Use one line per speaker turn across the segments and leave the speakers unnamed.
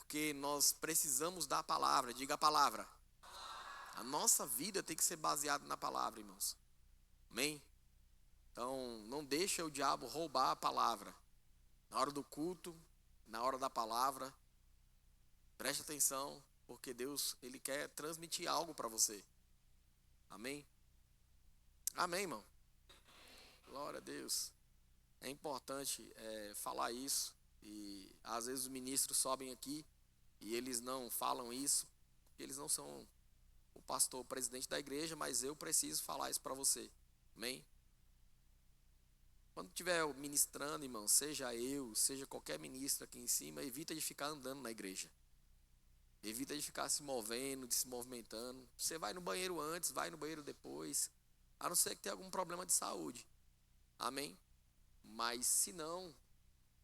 porque nós precisamos da palavra. Diga a palavra. A nossa vida tem que ser baseada na palavra, irmãos. Amém? Então, não deixa o diabo roubar a palavra. Na hora do culto, na hora da palavra, preste atenção, porque Deus, Ele quer transmitir algo para você. Amém? Amém, irmão? Glória a Deus. É importante falar isso. E às vezes os ministros sobem aqui e eles não falam isso, porque eles não são o pastor, o presidente da igreja, mas eu preciso falar isso para você. Amém? Quando estiver ministrando, irmão, seja eu, seja qualquer ministro aqui em cima, evita de ficar andando na igreja. Evita de ficar se movendo, de se movimentando. Você vai no banheiro antes, vai no banheiro depois, a não ser que tenha algum problema de saúde. Amém? Mas se não,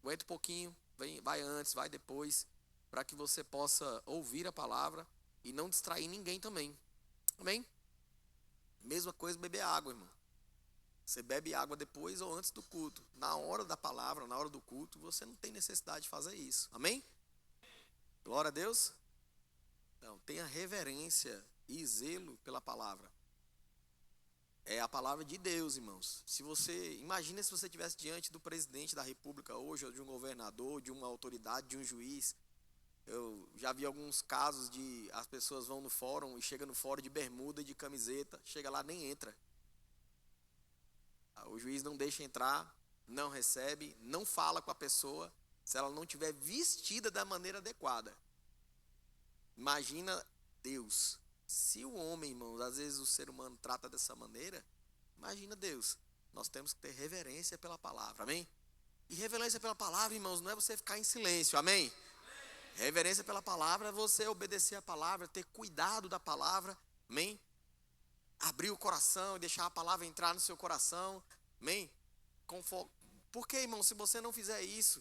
aguenta um pouquinho, vai antes, vai depois, para que você possa ouvir a palavra e não distrair ninguém também. Amém? Mesma coisa beber água, irmão. Você bebe água depois ou antes do culto. Na hora da palavra, na hora do culto, você não tem necessidade de fazer isso. Amém? Glória a Deus. Então, tenha reverência e zelo pela palavra. É a palavra de Deus, irmãos. Imagina se você estivesse diante do presidente da república hoje, ou de um governador, de uma autoridade, de um juiz. Eu já vi alguns casos de as pessoas vão no fórum e chegam no fórum de bermuda e de camiseta. Chega lá, nem entra. O juiz não deixa entrar, não recebe, não fala com a pessoa, se ela não estiver vestida da maneira adequada. Imagina Deus. Se o homem, irmãos, às vezes o ser humano trata dessa maneira, imagina Deus. Nós temos que ter reverência pela palavra, amém? E reverência pela palavra, irmãos, não é você ficar em silêncio, amém? Reverência pela palavra é você obedecer a palavra, ter cuidado da palavra, amém? Abrir o coração e deixar a palavra entrar no seu coração, amém? Porque, irmão, se você não fizer isso,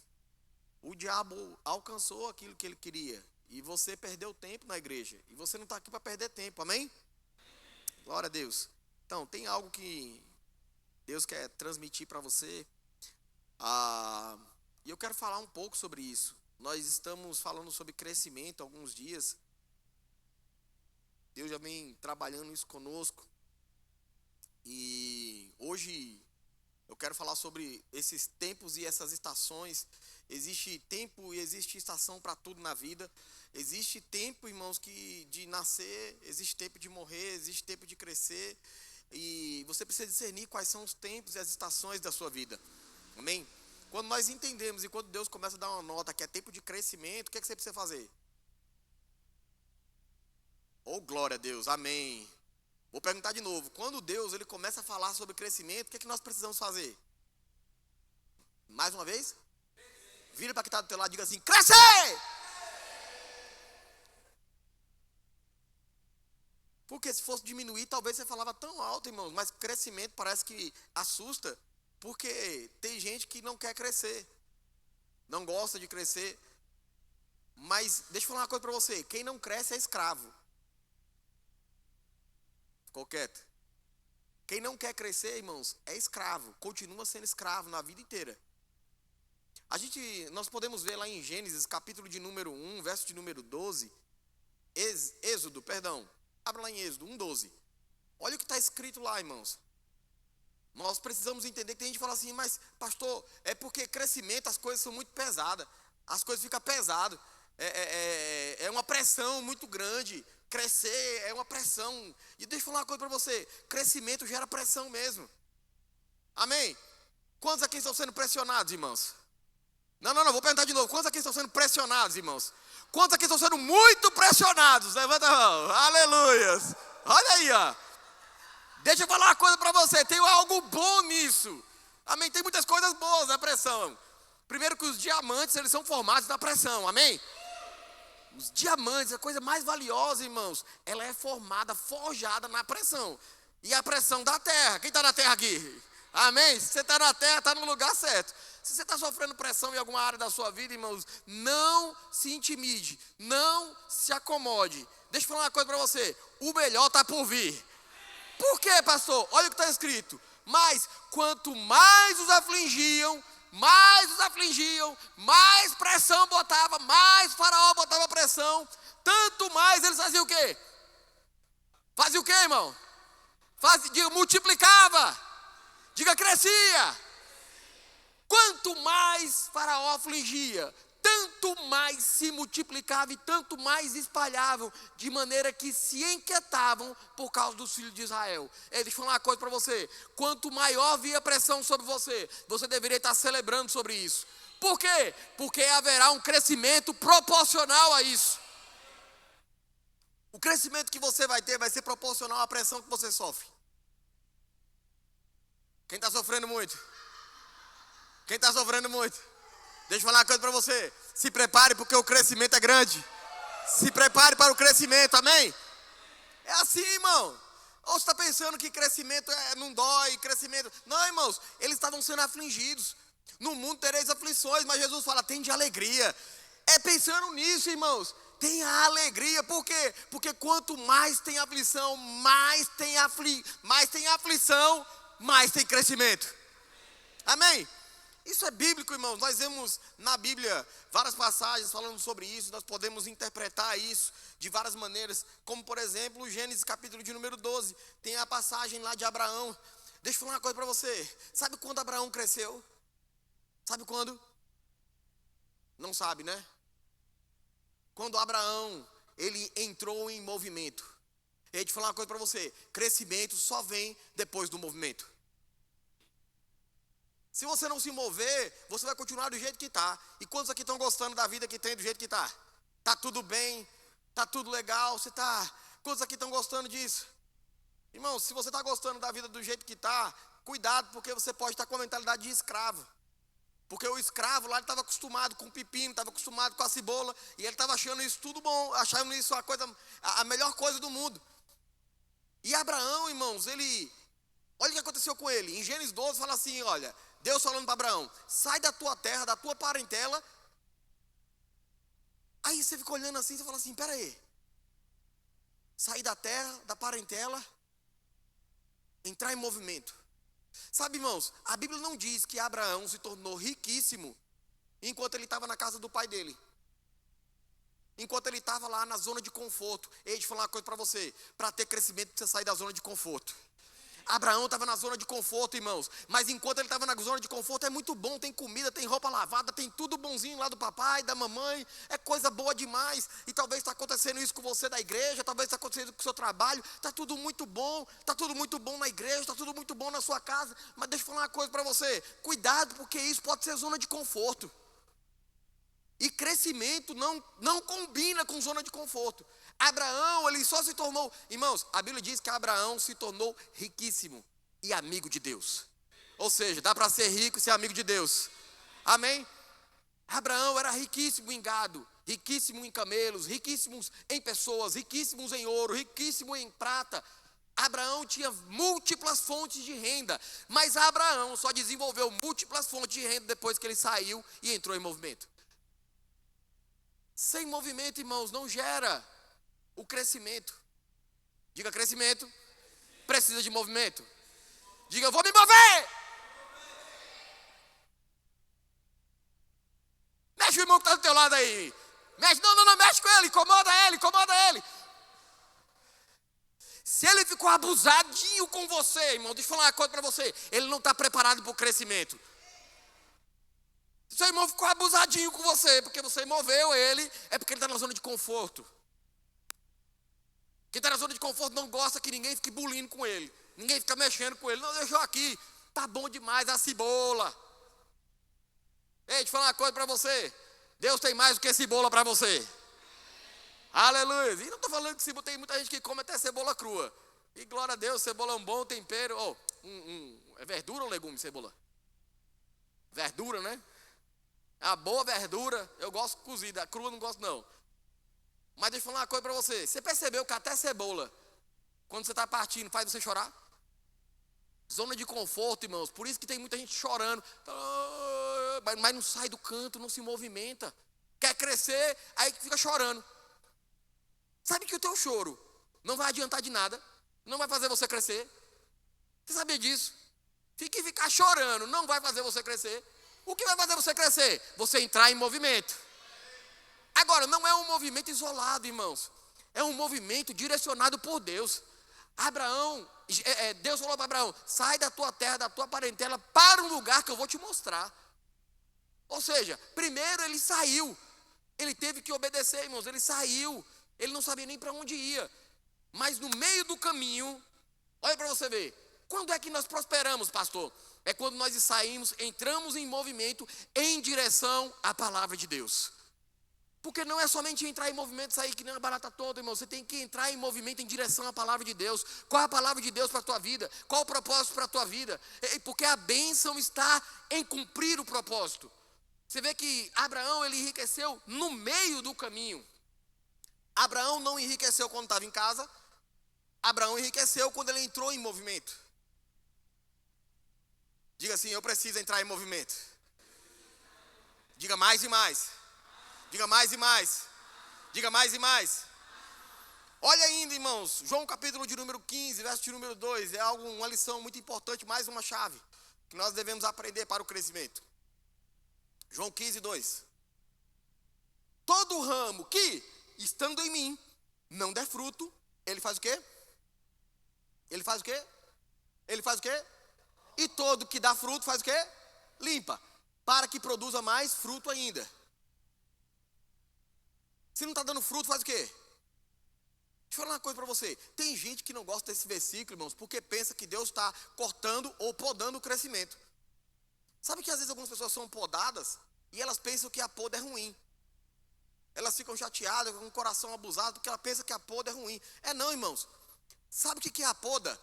o diabo alcançou aquilo que ele queria e você perdeu tempo na igreja e você não está aqui para perder tempo, amém? Glória a Deus. Então, tem algo que Deus quer transmitir para você e eu quero falar um pouco sobre isso. Nós estamos falando sobre crescimento há alguns dias. Deus já vem trabalhando isso conosco. E hoje eu quero falar sobre esses tempos e essas estações. Existe tempo e existe estação para tudo na vida. Existe tempo, irmãos, de nascer, existe tempo de morrer, existe tempo de crescer. E você precisa discernir quais são os tempos e as estações da sua vida. Amém? Quando nós entendemos e quando Deus começa a dar uma nota que é tempo de crescimento, o que é que você precisa fazer? Oh, glória a Deus, amém. Vou perguntar de novo. Quando Deus ele começa a falar sobre crescimento, o que é que nós precisamos fazer? Mais uma vez? Vira para quem está do teu lado e diga assim, crescer! Porque se fosse diminuir, talvez você falava tão alto, irmãos, mas crescimento parece que assusta, porque tem gente que não quer crescer, não gosta de crescer. Mas deixa eu falar uma coisa para você, quem não cresce é escravo. Ficou quieto? Quem não quer crescer, irmãos, é escravo, continua sendo escravo na vida inteira. Nós podemos ver lá em Gênesis, capítulo de número 1, verso de número 12, Êxodo, abra lá em Êxodo 1:12. Olha o que está escrito lá, irmãos. Nós precisamos entender que tem gente que fala assim, mas pastor, é porque crescimento, as coisas são muito pesadas, as coisas ficam pesadas, é uma pressão muito grande, crescer é uma pressão. E deixa eu falar uma coisa para você, crescimento gera pressão mesmo, amém? Quantos aqui estão sendo pressionados, irmãos? Não, vou perguntar de novo, quantos aqui estão sendo pressionados, irmãos? Quantos aqui estão sendo muito pressionados? Levanta a mão, aleluias, olha aí, ó. Deixa eu falar uma coisa para você, tem algo bom nisso, amém? Tem muitas coisas boas na pressão. Primeiro que os diamantes, eles são formados na pressão, amém? Os diamantes, a coisa mais valiosa, irmãos, ela é formada, forjada na pressão. E a pressão da terra, quem está na terra aqui? Amém? Se você está na terra, está no lugar certo. Se você está sofrendo pressão em alguma área da sua vida, irmãos, não se intimide, não se acomode. Deixa eu falar uma coisa para você, o melhor está por vir. Por quê, pastor? Olha o que está escrito. Mas quanto mais os afligiam, mais pressão botava, mais Faraó botava pressão aflição, tanto mais eles faziam o quê? Fazia o quê, irmão? Diga, multiplicava. Diga, crescia. Quanto mais Faraó afligia, tanto mais se multiplicava e tanto mais espalhavam, de maneira que se inquietavam por causa dos filhos de Israel. Deixa eu falar uma coisa para você. Quanto maior via pressão sobre você, você deveria estar celebrando sobre isso. Por quê? Porque haverá um crescimento proporcional a isso. O crescimento que você vai ter vai ser proporcional à pressão que você sofre. Quem está sofrendo muito? Quem está sofrendo muito? Deixa eu falar uma coisa para você. Se prepare porque o crescimento é grande. Se prepare para o crescimento, amém? É assim, irmão. Ou você está pensando que crescimento não dói, crescimento... Não, irmãos, eles estavam sendo afligidos. No mundo tereis aflições, mas Jesus fala, tem de alegria. É pensando nisso, irmãos. Tenha alegria, por quê? Porque quanto mais tem aflição, mais tem aflição, mais tem crescimento. Amém? Isso é bíblico, irmãos. Nós vemos na Bíblia várias passagens falando sobre isso. Nós podemos interpretar isso de várias maneiras. Como, por exemplo, Gênesis capítulo de número 12. Tem a passagem lá de Abraão. Deixa eu falar uma coisa para você. Sabe quando Abraão cresceu? Sabe quando? Não sabe, né? Quando Abraão, ele entrou em movimento. E aí, deixa eu falar uma coisa para você. Crescimento só vem depois do movimento. Se você não se mover, você vai continuar do jeito que está. E quantos aqui estão gostando da vida que tem do jeito que está? Está tudo bem, está tudo legal, você está... Quantos aqui estão gostando disso? Irmão, se você está gostando da vida do jeito que está, cuidado, porque você pode estar com a mentalidade de escravo. Porque o escravo lá estava acostumado com o pepino, estava acostumado com a cebola, e ele estava achando isso tudo bom, achando isso a melhor coisa do mundo. E Abraão, irmãos, olha o que aconteceu com ele. Em Gênesis 12 fala assim, olha, Deus falando para Abraão, sai da tua terra, da tua parentela. Aí você fica olhando assim, você fala assim, pera aí. Sair da terra, da parentela, entrar em movimento. Sabe, irmãos, a Bíblia não diz que Abraão se tornou riquíssimo enquanto ele estava na casa do pai dele. Enquanto ele estava lá na zona de conforto. Deixa eu falar uma coisa para você. Para ter crescimento, precisa sair da zona de conforto. Abraão estava na zona de conforto, irmãos. Mas enquanto ele estava na zona de conforto, é muito bom. Tem comida, tem roupa lavada, tem tudo bonzinho lá do papai, da mamãe. É coisa boa demais. E talvez está acontecendo isso com você da igreja. Talvez está acontecendo com o seu trabalho. Está tudo muito bom. Está tudo muito bom na igreja. Está tudo muito bom na sua casa. Mas deixa eu falar uma coisa para você. Cuidado, porque isso pode ser zona de conforto. E crescimento não combina com zona de conforto. Abraão, ele só se tornou... Irmãos, a Bíblia diz que Abraão se tornou riquíssimo e amigo de Deus. Ou seja, dá para ser rico e ser amigo de Deus. Amém? Abraão era riquíssimo em gado, riquíssimo em camelos, riquíssimos em pessoas, riquíssimos em ouro, riquíssimo em prata. Abraão tinha múltiplas fontes de renda. Mas Abraão só desenvolveu múltiplas fontes de renda depois que ele saiu e entrou em movimento. Sem movimento, irmãos, não gera o crescimento. Diga, crescimento precisa de movimento. Diga, eu vou me mover. Mexe o irmão que está do teu lado aí. Mexe, não, mexe com ele, incomoda ele. Se ele ficou abusadinho com você, irmão, deixa eu falar uma coisa para você. Ele não está preparado para o crescimento. Se seu irmão ficou abusadinho com você, porque você moveu ele, é porque ele está na zona de conforto. Quem está na zona de conforto não gosta que ninguém fique bulindo com ele. Ninguém fica mexendo com ele. Não, deixa eu aqui. Tá bom demais a cebola. Ei, deixa eu falar uma coisa para você. Deus tem mais do que cebola para você. Aleluia. E não estou falando que tem muita gente que come até cebola crua. E glória a Deus, cebola é um bom tempero. É verdura ou legume, cebola? Verdura, né? A boa verdura, eu gosto cozida. A crua não gosto não. Mas deixa eu falar uma coisa para você. Você percebeu que até cebola, quando você está partindo, faz você chorar? Zona de conforto, irmãos. Por isso que tem muita gente chorando. Mas não sai do canto, não se movimenta. Quer crescer, aí fica chorando. Sabe que o teu choro não vai adiantar de nada. Não vai fazer você crescer. Você sabia disso? Ficar chorando não vai fazer você crescer. O que vai fazer você crescer? Você entrar em movimento. Agora, não é um movimento isolado, irmãos. É um movimento direcionado por Deus. Deus falou para Abraão: sai da tua terra, da tua parentela, para um lugar que eu vou te mostrar. Ou seja, primeiro ele saiu. Ele teve que obedecer, irmãos. Ele saiu. Ele não sabia nem para onde ia. Mas no meio do caminho, olha para você ver. Quando é que nós prosperamos, pastor? É quando nós saímos, entramos em movimento em direção à palavra de Deus. Porque não é somente entrar em movimento e sair que nem uma barata toda, irmão. Você tem que entrar em movimento em direção à palavra de Deus. Qual é a palavra de Deus para a tua vida? Qual o propósito para a tua vida? Porque a bênção está em cumprir o propósito. Você vê que Abraão, ele enriqueceu no meio do caminho. Abraão não enriqueceu quando estava em casa. Abraão enriqueceu quando ele entrou em movimento. Diga assim: eu preciso entrar em movimento. Diga mais e mais. Diga mais e mais. Diga mais e mais. Olha ainda, irmãos, João capítulo de número 15, verso de número 2. É uma lição muito importante, mais uma chave que nós devemos aprender para o crescimento. João 15, 2. Todo ramo que, estando em mim, não der fruto, ele faz o quê? Ele faz o quê? Ele faz o quê? E todo que dá fruto faz o quê? Limpa, para que produza mais fruto ainda. Se não está dando fruto, faz o quê? Deixa eu falar uma coisa para você. Tem gente que não gosta desse versículo, irmãos, porque pensa que Deus está cortando ou podando o crescimento. Sabe que às vezes algumas pessoas são podadas e elas pensam que a poda é ruim. Elas ficam chateadas, com o coração abusado, porque ela pensa que a poda é ruim. É não, irmãos. Sabe o que é a poda?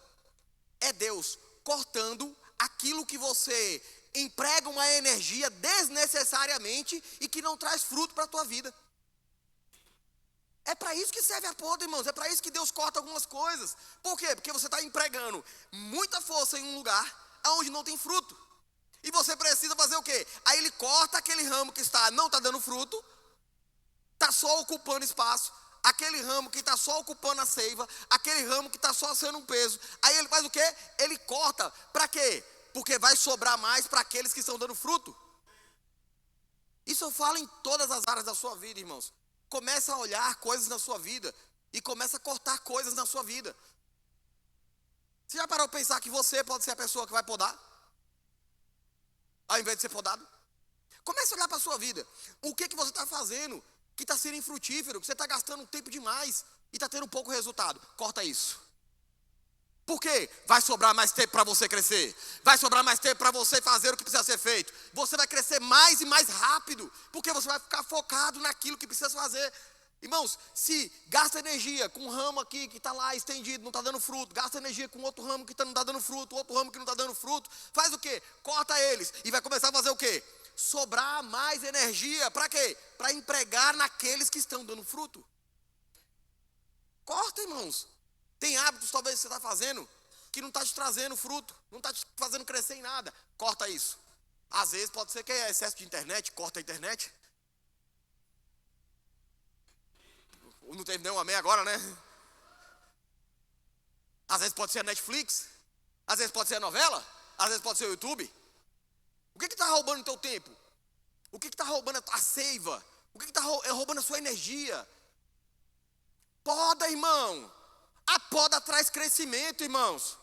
É Deus cortando aquilo que você emprega uma energia desnecessariamente e que não traz fruto para a tua vida. É para isso que serve a poda, irmãos. É para isso que Deus corta algumas coisas. Por quê? Porque você está empregando muita força em um lugar onde não tem fruto. E você precisa fazer o quê? Aí ele corta aquele ramo que não está dando fruto, está só ocupando espaço. Aquele ramo que está só ocupando a seiva, aquele ramo que está só sendo um peso. Aí ele faz o quê? Ele corta. Para quê? Porque vai sobrar mais para aqueles que estão dando fruto. Isso eu falo em todas as áreas da sua vida, irmãos. Começa a olhar coisas na sua vida e começa a cortar coisas na sua vida. Você já parou para pensar que você pode ser a pessoa que vai podar? Ao invés de ser podado? Comece a olhar para a sua vida. O que você está fazendo que está sendo infrutífero, que você está gastando tempo demais e está tendo pouco resultado? Corta isso. Por quê? Vai sobrar mais tempo para você crescer. Vai sobrar mais tempo para você fazer o que precisa ser feito. Você vai crescer mais e mais rápido, porque você vai ficar focado naquilo que precisa fazer. Irmãos, se gasta energia com um ramo aqui que está lá estendido, não está dando fruto, gasta energia com outro ramo que não está dando fruto, outro ramo que não está dando fruto, faz o quê? Corta eles e vai começar a fazer o quê? Sobrar mais energia. Para quê? Para empregar naqueles que estão dando fruto. Corta, irmãos. Tem hábitos talvez que você está fazendo que não está te trazendo fruto, não está te fazendo crescer em nada. Corta isso. Às vezes pode ser que é excesso de internet, corta a internet. Não teve nenhum amém agora, né? Às vezes pode ser a Netflix, às vezes pode ser a novela, às vezes pode ser o YouTube. O que está roubando o teu tempo? O que está roubando a seiva? O que está roubando a sua energia? Poda, irmão. A poda traz crescimento, irmãos.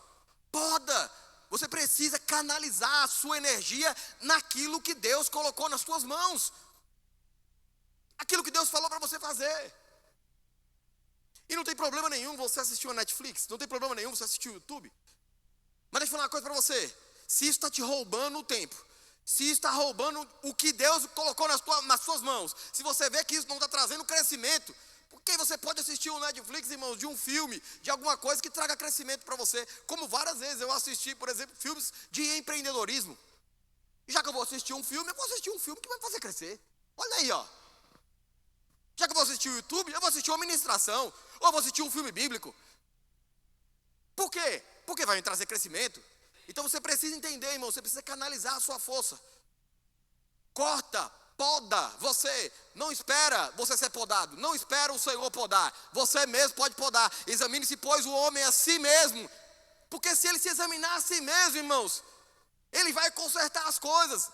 Poda. Você precisa canalizar a sua energia naquilo que Deus colocou nas suas mãos. Aquilo que Deus falou para você fazer. E não tem problema nenhum você assistir a Netflix. Não tem problema nenhum você assistir o YouTube. Mas deixa eu falar uma coisa para você. Se isso está te roubando o tempo, se isso está roubando o que Deus colocou nas suas mãos, se você vê que isso não está trazendo crescimento, porque você pode assistir um Netflix, irmãos, de um filme, de alguma coisa que traga crescimento para você. Como várias vezes eu assisti, por exemplo, filmes de empreendedorismo. E já que eu vou assistir um filme, eu vou assistir um filme que vai me fazer crescer. Olha aí, ó. Já que eu vou assistir o YouTube, eu vou assistir uma ministração, ou eu vou assistir um filme bíblico. Por quê? Porque vai me trazer crescimento. Então você precisa entender, irmão, você precisa canalizar a sua força. Corta, poda. Você não espera você ser podado, não espera o Senhor podar. Você mesmo pode podar. Examine-se, pois, o homem a si mesmo. Porque se ele se examinar a si mesmo, irmãos, ele vai consertar as coisas.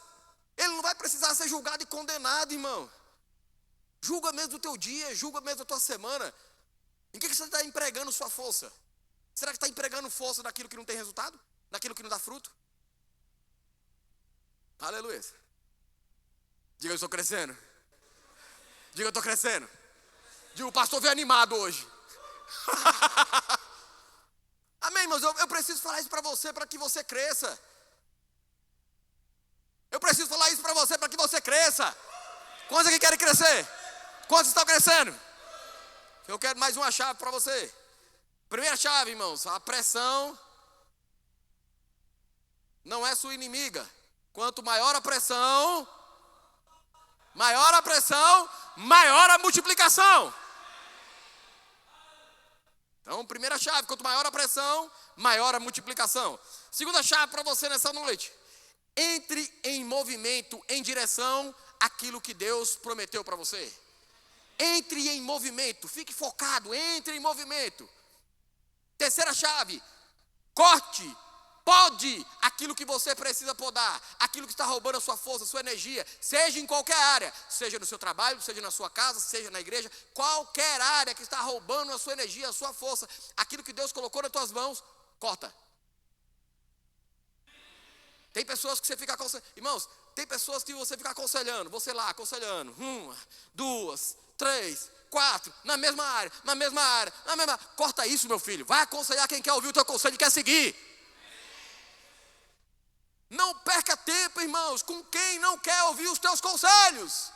Ele não vai precisar ser julgado e condenado, irmão. Julga mesmo o teu dia, julga mesmo a tua semana. Em que você está empregando sua força? Será que está empregando força naquilo que não tem resultado? Naquilo que não dá fruto? Aleluia. Diga, eu estou crescendo. Diga, eu estou crescendo. Diga, o pastor veio animado hoje. Amém, irmãos? Eu preciso falar isso para você, para que você cresça. Eu preciso falar isso para você, para que você cresça. Quantos aqui querem crescer? Quantos estão crescendo? Eu quero mais uma chave para você. Primeira chave, irmãos, a pressão não é sua inimiga. Quanto maior a pressão, maior a multiplicação. Então, primeira chave, quanto maior a pressão, maior a multiplicação. Segunda chave para você nessa noite. Entre em movimento em direção àquilo que Deus prometeu para você. Entre em movimento, fique focado, entre em movimento. Terceira chave, corte, pode aquilo que você precisa podar, aquilo que está roubando a sua força, a sua energia, seja em qualquer área, seja no seu trabalho, seja na sua casa, seja na igreja, qualquer área que está roubando a sua energia, a sua força, aquilo que Deus colocou nas tuas mãos, corta. Tem pessoas que você fica aconselhando, irmãos, tem pessoas que você fica aconselhando, você lá aconselhando, 1, 2, 3, 4, na mesma área, corta isso, meu filho, vai aconselhar quem quer ouvir o teu conselho e quer seguir. Não perca tempo, irmãos, com quem não quer ouvir os teus conselhos.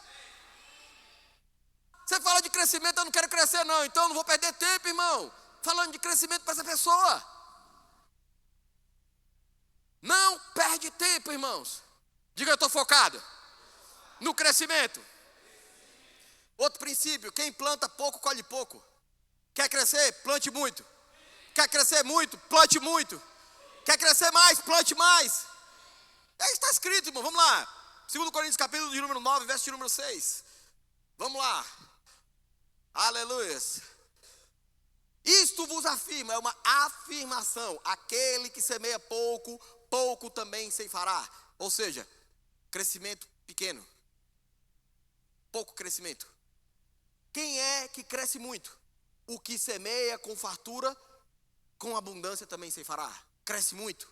Você fala de crescimento, eu não quero crescer não, então eu não vou perder tempo, irmão, falando de crescimento para essa pessoa. Não perde tempo, irmãos. Diga, eu estou focado no crescimento. Outro princípio, quem planta pouco, colhe pouco. Quer crescer? Plante muito. Quer crescer muito? Plante muito. Quer crescer mais? Plante mais. Está escrito, irmão, vamos lá. 2 Coríntios capítulo de número 9, verso de número 6. Vamos lá. Aleluia. Isto vos afirma, é uma afirmação. Aquele que semeia pouco, pouco também ceifará. Ou seja, crescimento pequeno. Pouco crescimento. Quem é que cresce muito? O que semeia com fartura, com abundância também ceifará. Cresce muito.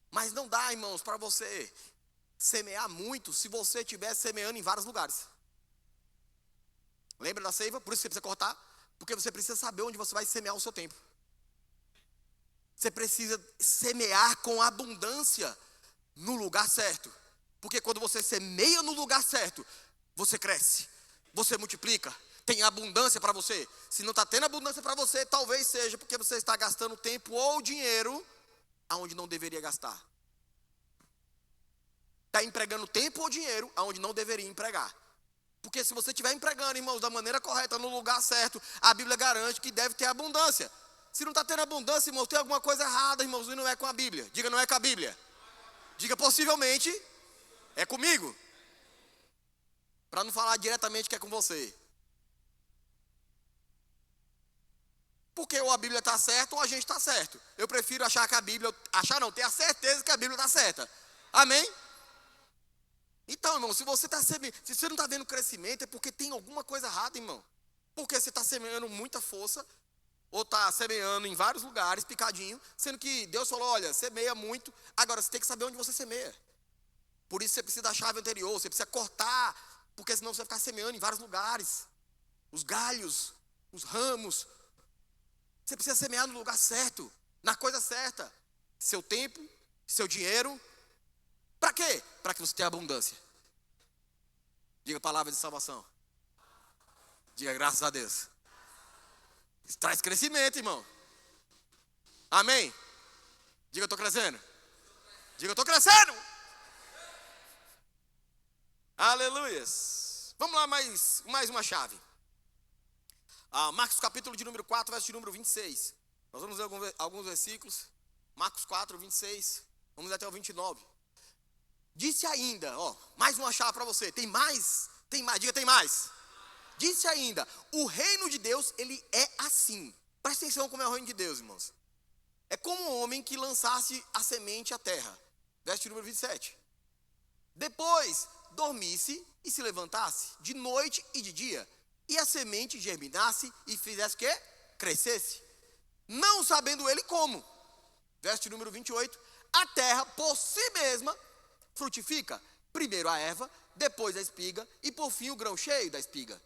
Mas não dá, irmãos, para você semear muito se você estiver semeando em vários lugares. Lembra da seiva? Por isso você precisa cortar. Porque você precisa saber onde você vai semear o seu tempo. Você precisa semear com abundância no lugar certo. Porque quando você semeia no lugar certo, você cresce, você multiplica, tem abundância para você. Se não está tendo abundância para você, talvez seja porque você está gastando tempo ou dinheiro aonde não deveria gastar. Está empregando tempo ou dinheiro aonde não deveria empregar. Porque se você estiver empregando, irmãos, da maneira correta, no lugar certo, a Bíblia garante que deve ter abundância. Se não está tendo abundância, irmãos, tem alguma coisa errada, irmãos, e não é com a Bíblia. Diga, não é com a Bíblia. Diga, possivelmente, é comigo. Para não falar diretamente que é com você. Porque ou a Bíblia está certa ou a gente está certo. Eu prefiro achar que a Bíblia, ter a certeza que a Bíblia está certa. Amém? Então, irmão, se você não está vendo crescimento, é porque tem alguma coisa errada, irmão. Porque você está semeando muita força, ou está semeando em vários lugares, picadinho, sendo que Deus falou, olha, semeia muito, agora você tem que saber onde você semeia. Por isso você precisa da chave anterior, você precisa cortar, porque senão você vai ficar semeando em vários lugares. Os galhos, os ramos. Você precisa semear no lugar certo, na coisa certa. Seu tempo, seu dinheiro. Para quê? Para que você tenha abundância. Diga palavra de salvação. Diga graças a Deus. Isso traz crescimento, irmão. Amém? Diga eu estou crescendo. Diga eu estou crescendo. Aleluias. Vamos lá, mais uma chave. Marcos capítulo de número 4, verso de número 26. Nós vamos ler alguns versículos. Marcos 4, 26. Vamos até o 29. Disse ainda, mais uma chave para você. Tem mais? Diga, tem mais. Disse ainda, o reino de Deus, ele é assim. Presta atenção como é o reino de Deus, irmãos. É como um homem que lançasse a semente à terra. Verso de número 27. Depois dormisse e se levantasse, de noite e de dia, e a semente germinasse e fizesse o quê? Crescesse. Não sabendo ele como. Verso de número 28. A terra por si mesma frutifica. Primeiro a erva, depois a espiga e por fim o grão cheio da espiga.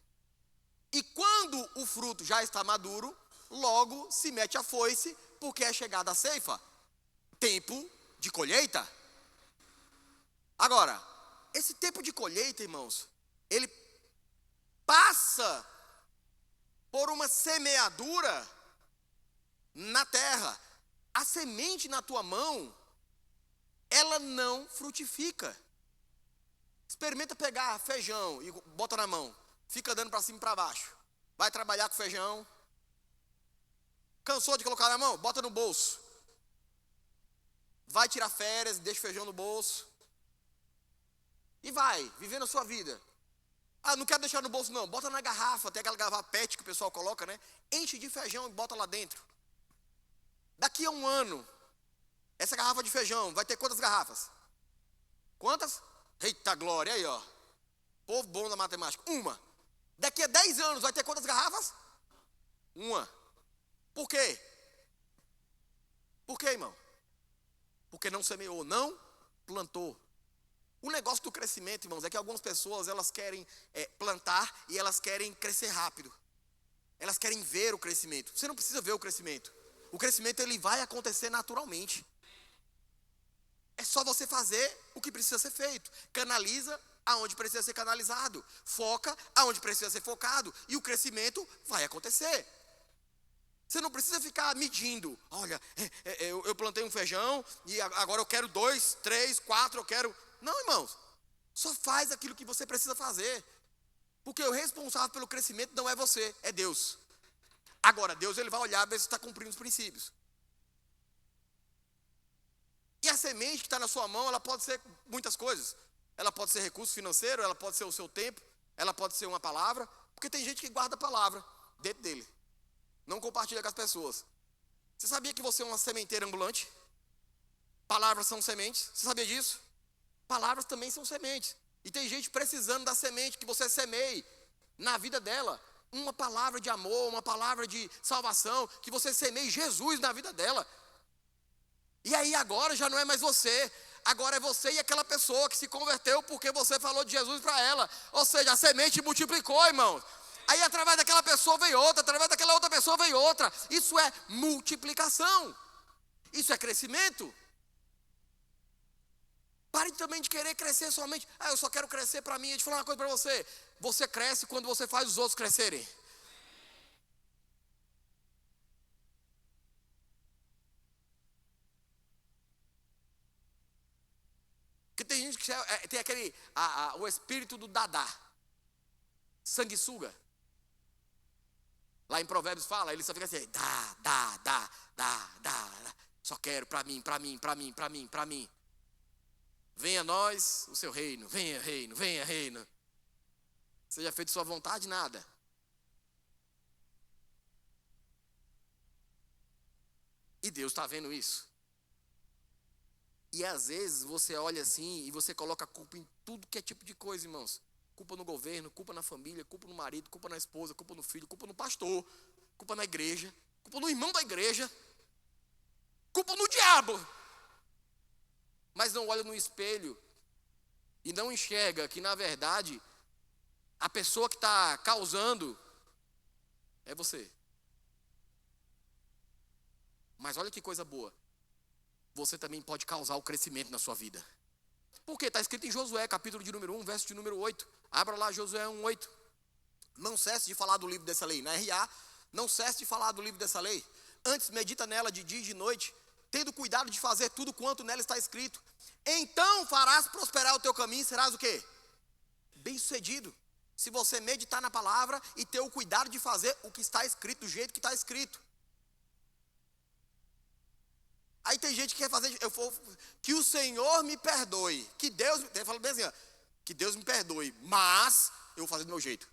E quando o fruto já está maduro, logo se mete a foice, porque é chegada a ceifa. Tempo de colheita. Agora, esse tempo de colheita, irmãos, ele passa por uma semeadura na terra. A semente na tua mão, ela não frutifica. Experimenta pegar feijão e bota na mão. Fica dando para cima e para baixo. Vai trabalhar com feijão. Cansou de colocar na mão? Bota no bolso. Vai tirar férias, deixa o feijão no bolso. E vai, vivendo a sua vida. Ah, não quero deixar no bolso não. Bota na garrafa, tem aquela garrafa PET que o pessoal coloca, né? Enche de feijão e bota lá dentro. Daqui a um ano, essa garrafa de feijão vai ter quantas garrafas? Quantas? Eita glória, aí ó. Povo bom da matemática. Uma. Daqui a 10 anos vai ter quantas garrafas? Uma. Por quê? Por quê, irmão? Porque não semeou, não plantou. O negócio do crescimento, irmãos, é que algumas pessoas, elas querem plantar e elas querem crescer rápido. Elas querem ver o crescimento. Você não precisa ver o crescimento. O crescimento, ele vai acontecer naturalmente. É só você fazer o que precisa ser feito. Canaliza aonde precisa ser canalizado. Foca aonde precisa ser focado. E o crescimento vai acontecer. Você não precisa ficar medindo. Olha, eu plantei um feijão e agora eu quero 2, 3, 4, eu quero... Não, irmãos. Só faz aquilo que você precisa fazer. Porque o responsável pelo crescimento não é você, é Deus. Agora, Deus, ele vai olhar ver se está cumprindo os princípios. E a semente que está na sua mão, ela pode ser muitas coisas. Ela pode ser recurso financeiro, ela pode ser o seu tempo, ela pode ser uma palavra. Porque tem gente que guarda a palavra dentro dele. Não compartilha com as pessoas. Você sabia que você é uma sementeira ambulante? Palavras são sementes. Você sabia disso? Palavras também são sementes. E tem gente precisando da semente que você semeie na vida dela. Uma palavra de amor, uma palavra de salvação, que você semeie Jesus na vida dela. E aí agora já não é mais você. Agora é você e aquela pessoa que se converteu porque você falou de Jesus para ela. Ou seja, a semente multiplicou, irmãos. Aí através daquela pessoa veio outra, através daquela outra pessoa veio outra. Isso é multiplicação. Isso é crescimento. Pare também de querer crescer somente. Ah, eu só quero crescer para mim. Deixa eu falar uma coisa para você. Você cresce quando você faz os outros crescerem. Porque tem gente que tem aquele, o espírito do dadá. Sanguessuga. Lá em Provérbios fala, ele só fica assim, dá. Só quero para mim, para mim, para mim, para mim, para mim. Venha a nós o seu reino, venha reino, venha reino. Seja feito sua vontade, nada. E Deus está vendo isso. E às vezes você olha assim e você coloca a culpa em tudo que é tipo de coisa, irmãos. Culpa no governo, culpa na família, culpa no marido, culpa na esposa, culpa no filho, culpa no pastor, culpa na igreja, culpa no irmão da igreja, culpa no diabo. Mas não olha no espelho e não enxerga que, na verdade, a pessoa que está causando é você. Mas olha que coisa boa. Você também pode causar o crescimento na sua vida. Por quê? Está escrito em Josué, capítulo de número 1, verso de número 8. Abra lá Josué 1:8. Não cesse de falar do livro dessa lei. Na RA, não cesse de falar do livro dessa lei. Antes medita nela de dia e de noite, tendo cuidado de fazer tudo quanto nela está escrito. Então farás prosperar o teu caminho e serás o quê? Bem-sucedido. Se você meditar na palavra e ter o cuidado de fazer o que está escrito, do jeito que está escrito. Aí tem gente que quer fazer, que o Senhor me perdoe, que Deus, ele fala bem assim, ó, que Deus me perdoe, mas eu vou fazer do meu jeito.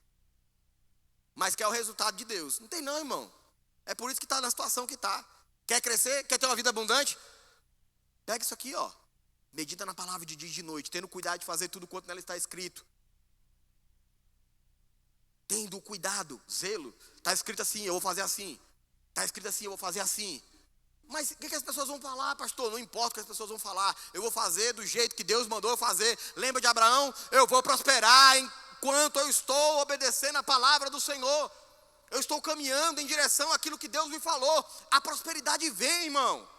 Mas quer o resultado de Deus. Não tem não, irmão. É por isso que está na situação que está. Quer crescer? Quer ter uma vida abundante? Pega isso aqui, ó. Medita na palavra de dia e de noite, tendo cuidado de fazer tudo quanto nela está escrito. Tendo cuidado, zelo. Está escrito assim, eu vou fazer assim. Está escrito assim, eu vou fazer assim. Mas o que as pessoas vão falar, pastor? Não importa o que as pessoas vão falar. Eu vou fazer do jeito que Deus mandou eu fazer. Lembra de Abraão? Eu vou prosperar enquanto eu estou obedecendo a palavra do Senhor. Eu estou caminhando em direção àquilo que Deus me falou. A prosperidade vem, irmão.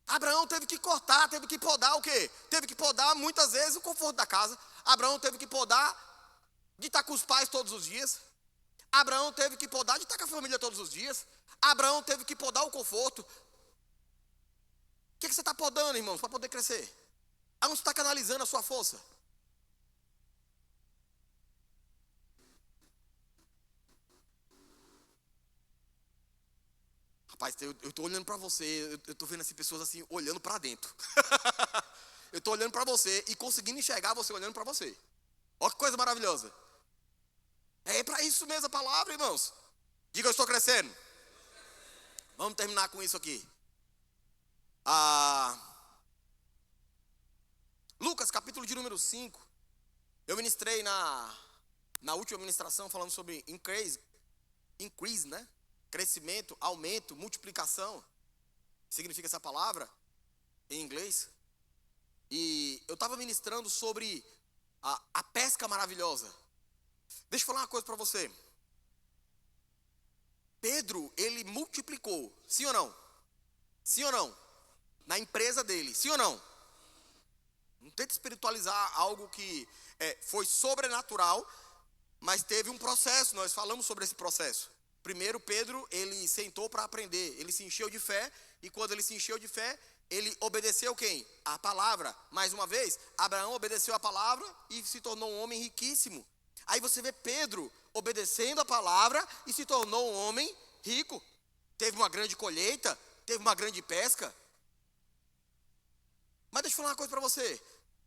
Abraão teve que cortar, teve que podar o quê? Teve que podar muitas vezes o conforto da casa. Abraão teve que podar de estar com os pais todos os dias. Abraão teve que podar de estar com a família todos os dias. Abraão teve que podar o conforto. O que você está podando, irmãos, para poder crescer? Aonde você está canalizando a sua força? Rapaz, eu estou olhando para você, eu estou vendo assim, pessoas assim, olhando para dentro. Eu estou olhando para você e conseguindo enxergar você olhando para você. Olha que coisa maravilhosa. É para isso mesmo a palavra, irmãos. Diga, eu estou crescendo. Vamos terminar com isso aqui. Lucas, capítulo de número 5. Eu ministrei na última ministração falando sobre increase, né? Crescimento, aumento, multiplicação. Significa essa palavra em inglês. E eu estava ministrando sobre a pesca maravilhosa. Deixa eu falar uma coisa para você. Pedro, ele multiplicou, sim ou não? Sim ou não? Na empresa dele, sim ou não? Não tenta espiritualizar algo que foi sobrenatural, mas teve um processo, nós falamos sobre esse processo. Primeiro, Pedro, ele sentou para aprender, ele se encheu de fé, e quando ele se encheu de fé, ele obedeceu quem? A palavra. Mais uma vez, Abraão obedeceu a palavra e se tornou um homem riquíssimo. Aí você vê Pedro obedecendo a palavra e se tornou um homem rico. Teve uma grande colheita, teve uma grande pesca. Mas deixa eu falar uma coisa para você.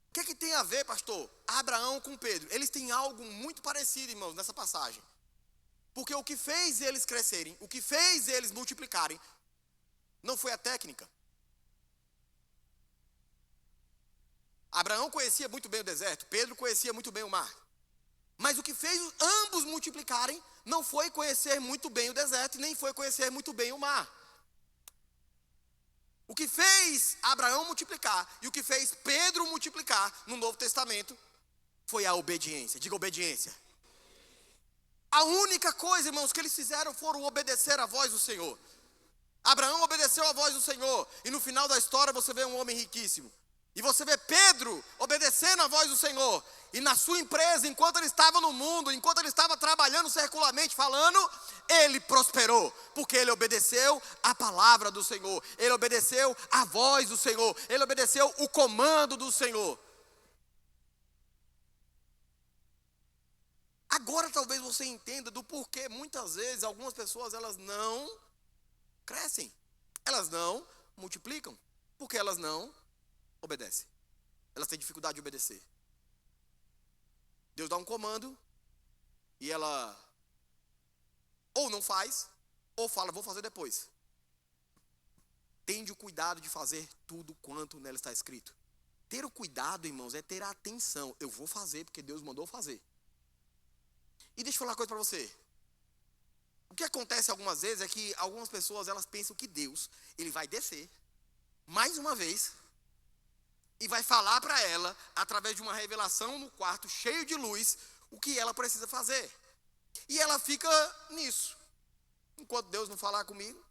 O que é que tem a ver, pastor, Abraão com Pedro? Eles têm algo muito parecido, irmãos, nessa passagem. Porque o que fez eles crescerem, o que fez eles multiplicarem, não foi a técnica. Abraão conhecia muito bem o deserto, Pedro conhecia muito bem o mar. Mas o que fez ambos multiplicarem não foi conhecer muito bem o deserto, nem foi conhecer muito bem o mar. O que fez Abraão multiplicar e o que fez Pedro multiplicar no Novo Testamento foi a obediência. Diga obediência. A única coisa, irmãos, que eles fizeram foram obedecer à voz do Senhor. Abraão obedeceu à voz do Senhor e no final da história você vê um homem riquíssimo. E você vê Pedro obedecendo à voz do Senhor. E na sua empresa, enquanto ele estava no mundo, enquanto ele estava trabalhando secularmente, falando, ele prosperou. Porque ele obedeceu a palavra do Senhor. Ele obedeceu a voz do Senhor. Ele obedeceu o comando do Senhor. Agora talvez você entenda do porquê muitas vezes algumas pessoas elas não crescem. Elas não multiplicam. Porque elas não obedecem. Elas têm dificuldade de obedecer. Deus dá um comando e ela ou não faz, ou fala, vou fazer depois. Tende o cuidado de fazer tudo quanto nela está escrito. Ter o cuidado, irmãos, é ter a atenção. Eu vou fazer porque Deus mandou fazer. E deixa eu falar uma coisa para você. O que acontece algumas vezes é que algumas pessoas elas pensam que Deus ele vai descer mais uma vez e vai falar para ela, através de uma revelação no quarto cheio de luz, o que ela precisa fazer. E ela fica nisso. Enquanto Deus não falar comigo,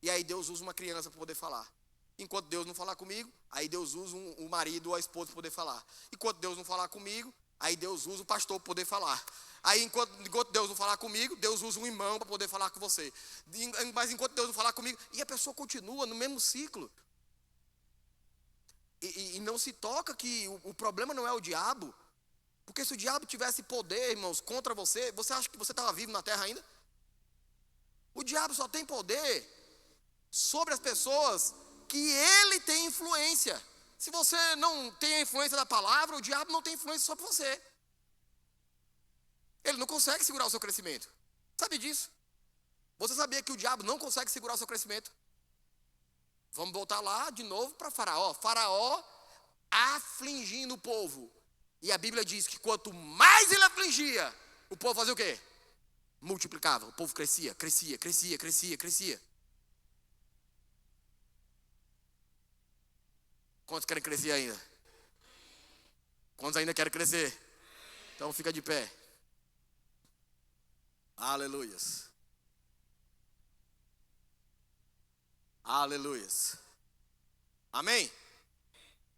e aí Deus usa uma criança para poder falar. Enquanto Deus não falar comigo, aí Deus usa o marido ou a esposa para poder falar. Enquanto Deus não falar comigo, aí Deus usa o pastor para poder falar. Aí enquanto Deus não falar comigo, Deus usa um irmão para poder falar com você. Mas enquanto Deus não falar comigo, e a pessoa continua no mesmo ciclo. E não se toca que o problema não é o diabo. Porque se o diabo tivesse poder, irmãos, contra você, você acha que você estava vivo na terra ainda? O diabo só tem poder sobre as pessoas que ele tem influência. Se você não tem a influência da palavra, o diabo não tem influência sobre você. Ele não consegue segurar o seu crescimento. Sabe disso? Você sabia que o diabo não consegue segurar o seu crescimento? Vamos voltar lá de novo para Faraó. Faraó afligindo o povo. E a Bíblia diz que quanto mais ele afligia, o povo fazia o quê? Multiplicava. O povo crescia, crescia, crescia, crescia, crescia. Quantos querem crescer ainda? Quantos ainda querem crescer? Então fica de pé. Aleluias. Aleluias. Amém?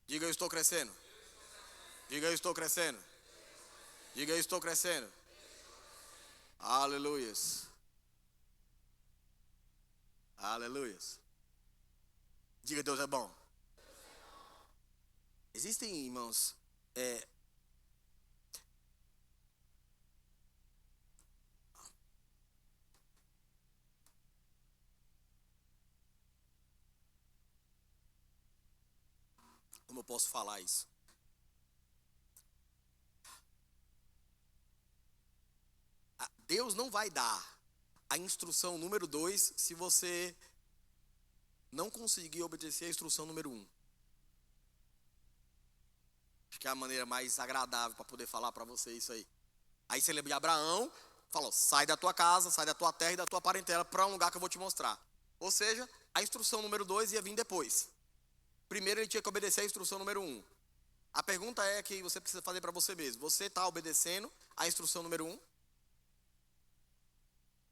Diga, eu estou crescendo. Diga, eu estou crescendo. Diga, eu estou crescendo. Aleluias. Aleluias. Diga, Deus é bom. Existem, irmãos, como eu posso falar isso? Deus não vai dar a instrução número 2 se você não conseguir obedecer a instrução número 1. Acho que é a maneira mais agradável para poder falar para você isso aí. Aí você lembra de Abraão, falou, sai da tua casa, sai da tua terra e da tua parentela para um lugar que eu vou te mostrar. Ou seja, a instrução número 2 ia vir depois. Primeiro ele tinha que obedecer a instrução número 1. A pergunta é que você precisa fazer para você mesmo. Você está obedecendo a instrução número 1?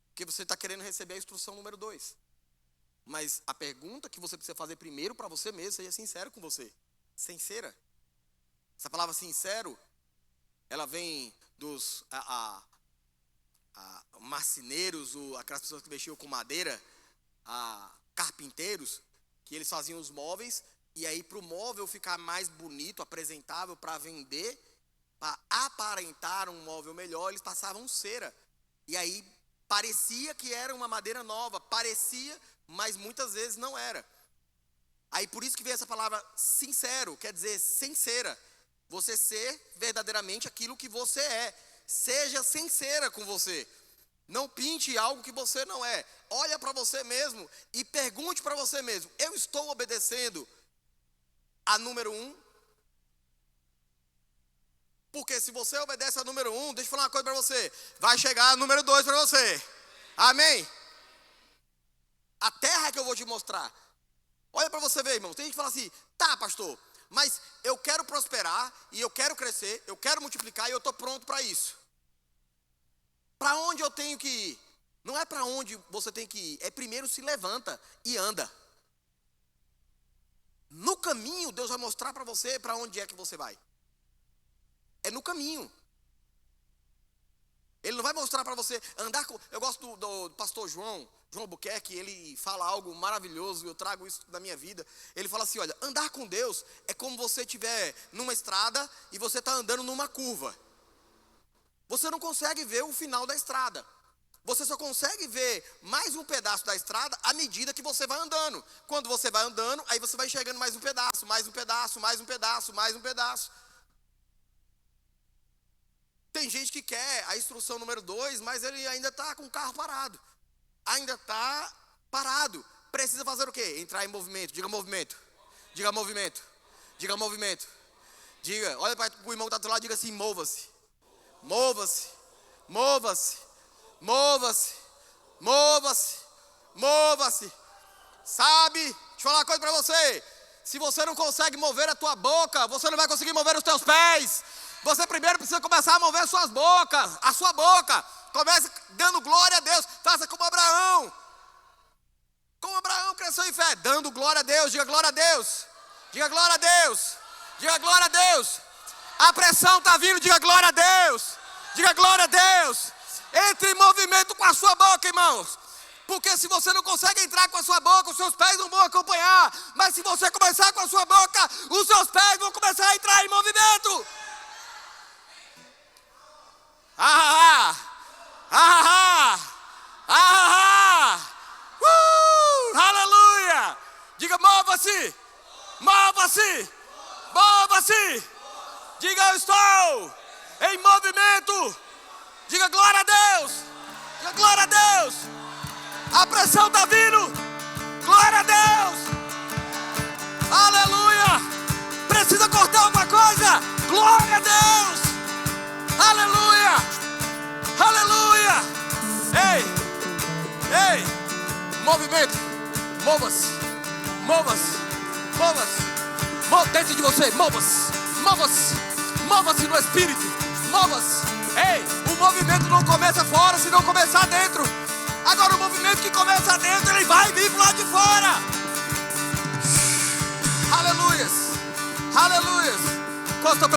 Porque você está querendo receber a instrução número 2. Mas a pergunta que você precisa fazer primeiro para você mesmo, seja sincero com você. Sincera. Essa palavra sincero, ela vem dos marceneiros, aquelas pessoas que mexiam com madeira, carpinteiros, que eles faziam os móveis, e aí para o móvel ficar mais bonito, apresentável para vender, para aparentar um móvel melhor, eles passavam cera. E aí parecia que era uma madeira nova, parecia, mas muitas vezes não era. Aí por isso que vem essa palavra sincero, quer dizer sincera. Você ser verdadeiramente aquilo que você é. Seja sincera com você. Não pinte algo que você não é. Olha para você mesmo e pergunte para você mesmo: eu estou obedecendo a número 1? Porque se você obedece a número 1, deixa eu falar uma coisa para você, vai chegar a número 2 para você. Amém? A terra que eu vou te mostrar. Olha para você ver, irmão. Tem gente que fala assim, tá, pastor, mas eu quero prosperar e eu quero crescer, eu quero multiplicar e eu estou pronto para isso. Para onde eu tenho que ir? Não é para onde você tem que ir, é primeiro se levanta e anda. No caminho, Deus vai mostrar para você para onde é que você vai. É no caminho. Ele não vai mostrar para você andar com... Eu gosto do pastor João Buquerque, ele fala algo maravilhoso, eu trago isso na minha vida. Ele fala assim, olha, andar com Deus é como você estiver numa estrada e você está andando numa curva. Você não consegue ver o final da estrada. Você só consegue ver mais um pedaço da estrada à medida que você vai andando. Quando você vai andando, aí você vai enxergando mais um pedaço, mais um pedaço, mais um pedaço, mais um pedaço. Tem gente que quer a instrução número 2, mas ele ainda está com o carro parado. Ainda está parado. Precisa fazer o quê? Entrar em movimento. Diga movimento. Diga movimento. Diga movimento. Diga, olha para o irmão que está do lado e diga assim, mova-se. Mova-se. Mova-se. Mova-se. Mova-se. Mova-se. Sabe? Deixa eu falar uma coisa para você. Se você não consegue mover a tua boca, você não vai conseguir mover os teus pés. Você primeiro precisa começar a mover a sua boca. Comece dando glória a Deus. Faça como Abraão. Como Abraão cresceu em fé. Dando glória a Deus. Diga glória a Deus. Diga glória a Deus. Diga glória a Deus. A pressão está vindo. Diga glória a Deus. Diga glória a Deus. Entre em movimento com a sua boca, irmãos. Porque se você não consegue entrar com a sua boca, os seus pés não vão acompanhar. Mas se você começar com a sua boca, os seus pés vão começar a entrar em movimento. Aleluia! Diga mova-se! Mova-se! Mova-se! Diga eu estou em movimento! Diga glória a Deus! Diga glória a Deus! A pressão está vindo! Glória a Deus! precisa cortar uma coisa. Glória a Deus. Aleluia. Aleluia. Ei. Movimento. Mova-se. Mova-se. Mova-se. Dentro de você. Mova-se. Mova-se. Mova-se no Espírito. Mova-se. Ei, o movimento não começa fora se não começar dentro. Agora o movimento que começa dentro, ele vai vir pro lado de fora. Aleluias. Aleluias.